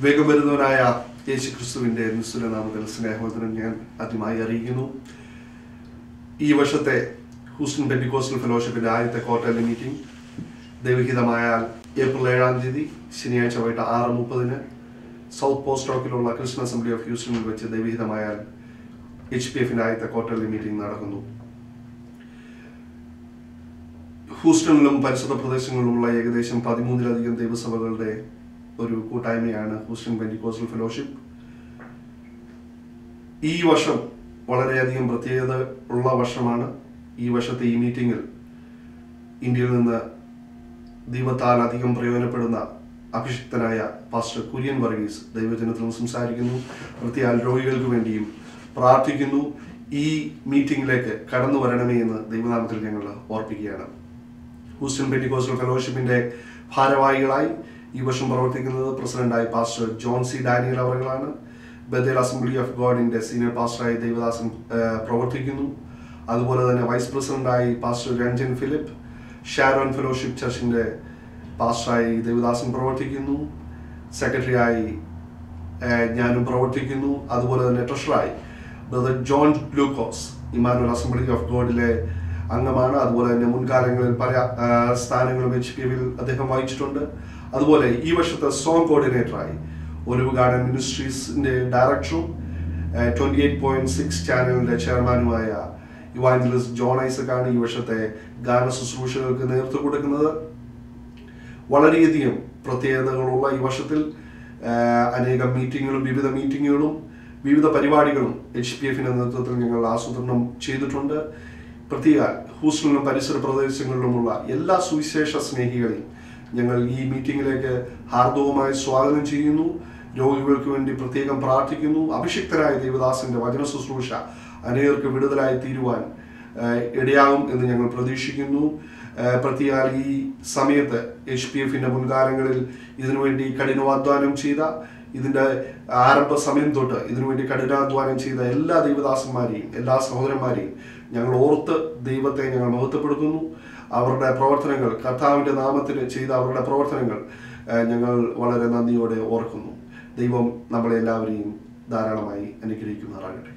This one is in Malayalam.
വേഗം വരുന്നവനായ യേശു ക്രിസ്തുവിൻ്റെ നിസ്തുല നാമത്തിൽ സ്നേഹവന്ദനം ഞാൻ ആദ്യമായി അറിയിക്കുന്നു. ഈ വർഷത്തെ ഹൂസ്റ്റൺ പെന്റിക്കോസ്റ്റൽ ഫെലോഷിപ്പിന്റെ ആദ്യത്തെ ക്വാർട്ടർലി മീറ്റിംഗ് ദൈവഹിതമായാൽ ഏപ്രിൽ 7-ാം തീയതി ശനിയാഴ്ച വൈകിട്ട് 6:30 സൗത്ത് പോസ്റ്റ് റോക്കിലുള്ള ക്രിസ്ത്യൻ അസംബ്ലി ഓഫ് ഹ്യൂസ്റ്റണിൽ വെച്ച് ദൈവഹിതമായാൽ HPFന്റെ ആദ്യത്തെ ക്വാർട്ടർലി മീറ്റിംഗ് നടക്കുന്നു. ഹൂസ്റ്റണിലും പരിസര പ്രദേശങ്ങളിലുമുള്ള ഏകദേശം 13-ലധികം ദൈവസഭകളുടെ ഒരു കൂട്ടായ്മയാണ് ഹൂസ്റ്റൺ പെന്റിക്കോസ്റ്റൽ ഫെലോഷിപ്പ്. ഈ വർഷം വളരെയധികം പ്രത്യേകത ഉള്ള വർഷമാണ്. ഈ വർഷത്തെ ഈ മീറ്റിംഗിൽ ഇന്ത്യയിൽ നിന്ന് ദൈവത്താൽ അധികം പ്രയോജനപ്പെടുന്ന അഭിഷിക്തനായ പാസ്റ്റർ കുര്യൻ വർഗീസ് ദൈവജനത്തിൽ സംസാരിക്കുന്നു. പ്രത്യേക രോഗികൾക്ക് വേണ്ടിയും പ്രാർത്ഥിക്കുന്നു. ഈ മീറ്റിംഗിലേക്ക് കടന്നു വരണമേ എന്ന് ദൈവനാമത്തിൽ ഞങ്ങൾ ഓർപ്പിക്കുകയാണ്. ഹൂസ്റ്റൺ പെന്റിക്കോസ്റ്റൽ ഫെലോഷിപ്പിന്റെ ഭാരവാഹികളായി ഈ വർഷം പ്രവർത്തിക്കുന്നത് പ്രസിഡന്റായി പാസ്റ്റർ ജോൺ സി ഡാനിയൽ അവറുകളാണ്. ബദേൽ അസംബ്ലി ഓഫ് ഗോഡിന്റെ സീനിയർ പാസ്റ്ററായി ദേവദാസൻ പ്രവർത്തിക്കുന്നു. അതുപോലെ തന്നെ വൈസ് പ്രസിഡന്റായി pastor Ranjan Philip. Sharon fellowship ചർച്ചിന്റെ പാസ്റ്ററായി ദേവദാസൻ പ്രവർത്തിക്കുന്നു. സെക്രട്ടറിയായി ഞാനും പ്രവർത്തിക്കുന്നു. അതുപോലെ തന്നെ ട്രഷറായി brother John Lukose Emmanuel assembly of ഗോഡിലെ അംഗമാണ്. അതുപോലെ തന്നെ മുൻകാലങ്ങളിൽ പല സ്ഥാനങ്ങളും HPFൽ അദ്ദേഹം വഹിച്ചിട്ടുണ്ട്. അതുപോലെ ഈ വർഷത്തെ സോങ് കോർഡിനേറ്ററായി ഒലിവ് ഗാർഡൻ മിനിസ്ട്രീസിന്റെ ഡയറക്ടറും 28.6 ചാനലിന്റെ ചെയർമാനുമായ ഇവാഞ്ചലിസ്റ്റ് ജോൺ ഐസക്കാണ് ഈ വർഷത്തെ ഗാന ശുശ്രൂഷകൾക്ക് നേതൃത്വം കൊടുക്കുന്നത്. വളരെയധികം പ്രത്യേകതകളുള്ള ഈ വർഷത്തിൽ അനേകം മീറ്റിങ്ങുകളും വിവിധ പരിപാടികളും HPFന്റെ നേതൃത്വത്തിൽ ഞങ്ങൾ ആസൂത്രണം ചെയ്തിട്ടുണ്ട്. പ്രത്യേക ഹൂസ്റ്റണിലും പരിസര പ്രദേശങ്ങളിലുമുള്ള എല്ലാ സുവിശേഷ സ്നേഹികളെയും ഞങ്ങൾ ഈ മീറ്റിംഗിലേക്ക് ഹാർദവുമായി സ്വാഗതം ചെയ്യുന്നു. രോഗികൾക്ക് വേണ്ടി പ്രത്യേകം പ്രാർത്ഥിക്കുന്നു. അഭിഷിക്തനായ ദേവദാസന്റെ വചന ശുശ്രൂഷ അനേകർക്ക് വിടുതലായി തീരുവാൻ ഇടയാകും എന്ന് ഞങ്ങൾ പ്രതീക്ഷിക്കുന്നു. പ്രത്യേക ഈ സമയത്ത് HPFന്റെ മുൻകാലങ്ങളിൽ ഇതിനുവേണ്ടി കഠിനാധ്വാനം ചെയ്ത, ഇതിന്റെ ആരംഭ സമയം തൊട്ട് ഇതിനുവേണ്ടി കഠിനാധ്വാനം ചെയ്ത എല്ലാ ദൈവദാസന്മാരെയും എല്ലാ സഹോദരന്മാരെയും ഞങ്ങൾ ഓർത്ത് ദൈവത്തെ ഞങ്ങൾ മഹത്വപ്പെടുത്തുന്നു. അവരുടെ പ്രവർത്തനങ്ങൾ, കർത്താവിന്റെ നാമത്തിന് ചെയ്ത അവരുടെ പ്രവർത്തനങ്ങൾ ഞങ്ങൾ വളരെ നന്ദിയോടെ ഓർക്കുന്നു. ദൈവം നമ്മളെല്ലാവരെയും ധാരാളമായി അനുഗ്രഹിക്കുമാറാകട്ടെ.